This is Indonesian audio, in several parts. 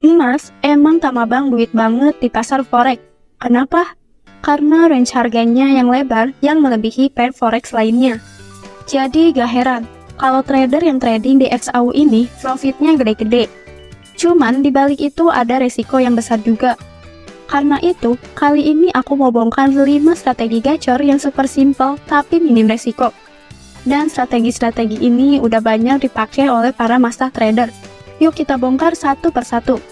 Emas emang tamabang duit banget di pasar forex. Kenapa? Karena range harganya yang lebar yang melebihi pair forex lainnya. Jadi gak heran kalau trader yang trading di XAU ini profitnya gede-gede. Cuman dibalik itu ada resiko yang besar juga. Karena itu, kali ini aku mau bongkar 5 strategi gacor yang super simple tapi minim resiko. Dan strategi-strategi ini udah banyak dipakai oleh para master trader. Yuk kita bongkar satu persatu.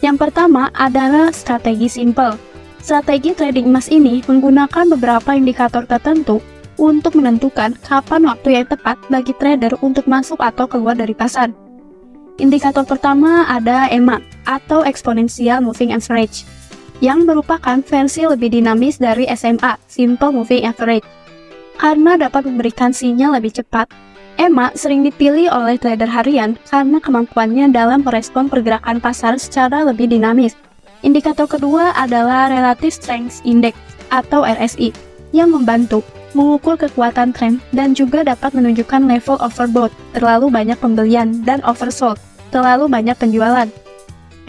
Yang pertama adalah strategi simple. Strategi trading emas ini menggunakan beberapa indikator tertentu untuk menentukan kapan waktu yang tepat bagi trader untuk masuk atau keluar dari pasar. Indikator pertama ada EMA atau Exponential Moving Average, yang merupakan versi lebih dinamis dari SMA, Simple Moving Average. Karena dapat memberikan sinyal lebih cepat, EMA sering dipilih oleh trader harian karena kemampuannya dalam merespon pergerakan pasar secara lebih dinamis. Indikator kedua adalah Relative Strength Index atau RSI, yang membantu mengukur kekuatan tren dan juga dapat menunjukkan level overbought, terlalu banyak pembelian, dan oversold, terlalu banyak penjualan.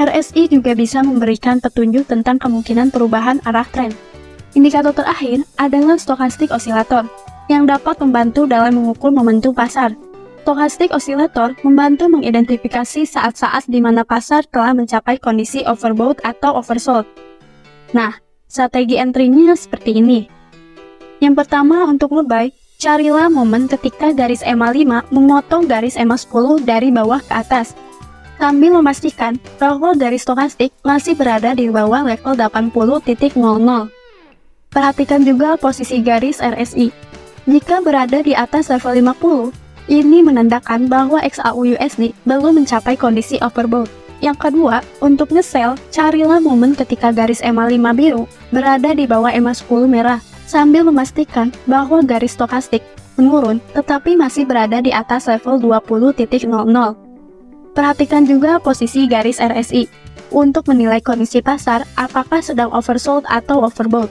RSI juga bisa memberikan petunjuk tentang kemungkinan perubahan arah tren. Indikator terakhir adalah Stochastic Oscillator, yang dapat membantu dalam mengukur momentum pasar. Stochastic Oscillator membantu mengidentifikasi saat-saat di mana pasar telah mencapai kondisi overbought atau oversold. Nah, strategi entry-nya seperti ini. Yang pertama untuk nge-buy, carilah momen ketika garis EMA 5 memotong garis EMA 10 dari bawah ke atas, sambil memastikan bahwa garis stokastik masih berada di bawah level 80.00. Perhatikan juga posisi garis RSI. Jika berada di atas level 50, ini menandakan bahwa XAU USD belum mencapai kondisi overbought. Yang kedua, untuk nge-sell, carilah momen ketika garis EMA 5 biru berada di bawah EMA 10 merah, sambil memastikan bahwa garis stokastik menurun tetapi masih berada di atas level 20.00. Perhatikan juga posisi garis RSI untuk menilai kondisi pasar apakah sedang oversold atau overbought.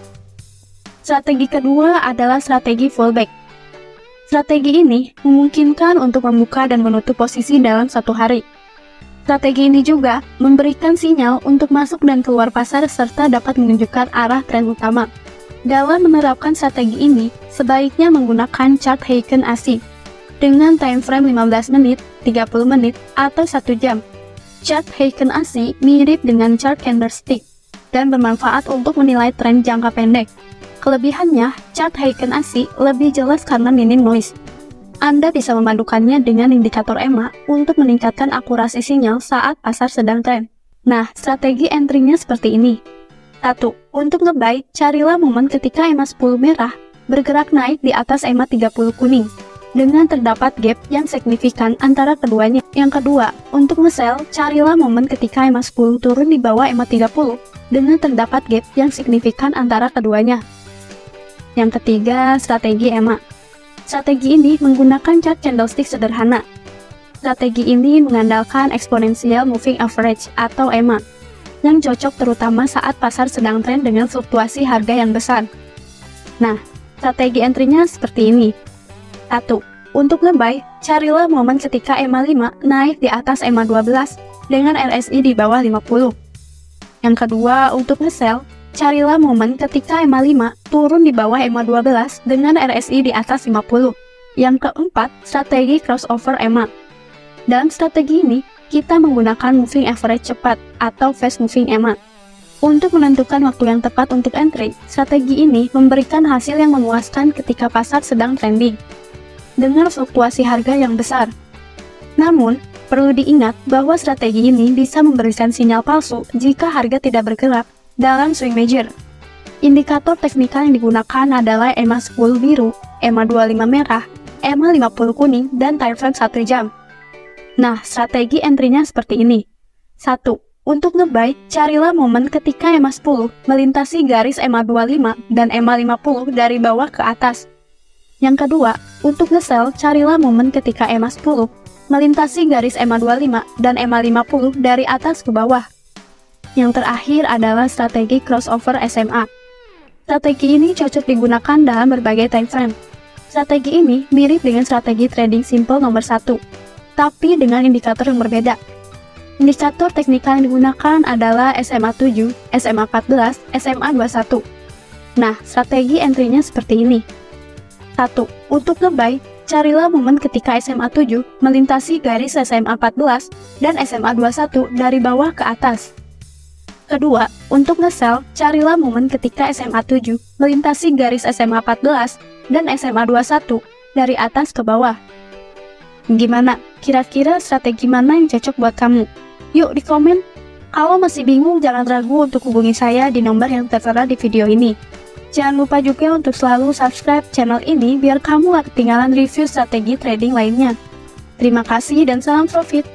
Strategi kedua adalah strategi fallback. Strategi ini memungkinkan untuk membuka dan menutup posisi dalam satu hari. Strategi ini juga memberikan sinyal untuk masuk dan keluar pasar serta dapat menunjukkan arah tren utama. Dalam menerapkan strategi ini, sebaiknya menggunakan chart Heiken AC dengan time frame 15 menit, 30 menit, atau 1 jam. Chart Heiken AC mirip dengan chart candlestick dan bermanfaat untuk menilai tren jangka pendek. Kelebihannya, chart Heiken AC lebih jelas karena minim noise. Anda bisa memadukannya dengan indikator EMA untuk meningkatkan akurasi sinyal saat pasar sedang tren. Nah, strategi entry-nya seperti ini. 1. Untuk nge-buy, carilah momen ketika EMA 10 merah bergerak naik di atas EMA 30 kuning, dengan terdapat gap yang signifikan antara keduanya. Yang kedua, untuk nge-sell, carilah momen ketika EMA 10 turun di bawah EMA 30, dengan terdapat gap yang signifikan antara keduanya. Yang ketiga, strategi EMA. Strategi ini menggunakan chart candlestick sederhana. Strategi ini mengandalkan Exponential Moving Average atau EMA, yang cocok terutama saat pasar sedang tren dengan fluktuasi harga yang besar. Nah, strategi entry-nya seperti ini. 1. Untuk nge-buy, carilah momen ketika EMA 5 naik di atas EMA 12 dengan RSI di bawah 50. Yang kedua, untuk nge-sell, carilah momen ketika EMA 5 turun di bawah EMA 12 dengan RSI di atas 50. Yang keempat, strategi crossover EMA. Dalam strategi ini, kita menggunakan moving average cepat atau fast moving EMA. Untuk menentukan waktu yang tepat untuk entry, strategi ini memberikan hasil yang memuaskan ketika pasar sedang trending, dengan fluktuasi harga yang besar. Namun, perlu diingat bahwa strategi ini bisa memberikan sinyal palsu jika harga tidak bergerak dalam swing major. Indikator teknikal yang digunakan adalah EMA 10 biru, EMA 25 merah, EMA 50 kuning, dan time frame 1 jam. Nah, strategi entry-nya seperti ini. 1. Untuk nge-buy, carilah momen ketika EMA 10 melintasi garis EMA 25 dan EMA 50 dari bawah ke atas. Yang kedua, untuk nge-sell, carilah momen ketika EMA 10 melintasi garis EMA 25 dan EMA 50 dari atas ke bawah. Yang terakhir adalah strategi crossover SMA. Strategi ini cocok digunakan dalam berbagai time frame. Strategi ini mirip dengan strategi trading simple nomor 1, tapi dengan indikator yang berbeda. Indikator teknikal yang digunakan adalah SMA 7, SMA 14, SMA 21. Nah, strategi entry-nya seperti ini. 1. Untuk nge-buy, carilah momen ketika SMA 7 melintasi garis SMA 14 dan SMA 21 dari bawah ke atas. Kedua, untuk nge-sell, carilah momen ketika SMA 7 melintasi garis SMA 14 dan SMA 21 dari atas ke bawah. Gimana? Kira-kira strategi mana yang cocok buat kamu? Yuk di komen. Kalau masih bingung, jangan ragu untuk hubungi saya di nomor yang tertera di video ini. Jangan lupa juga untuk selalu subscribe channel ini biar kamu gak ketinggalan review strategi trading lainnya. Terima kasih dan salam profit!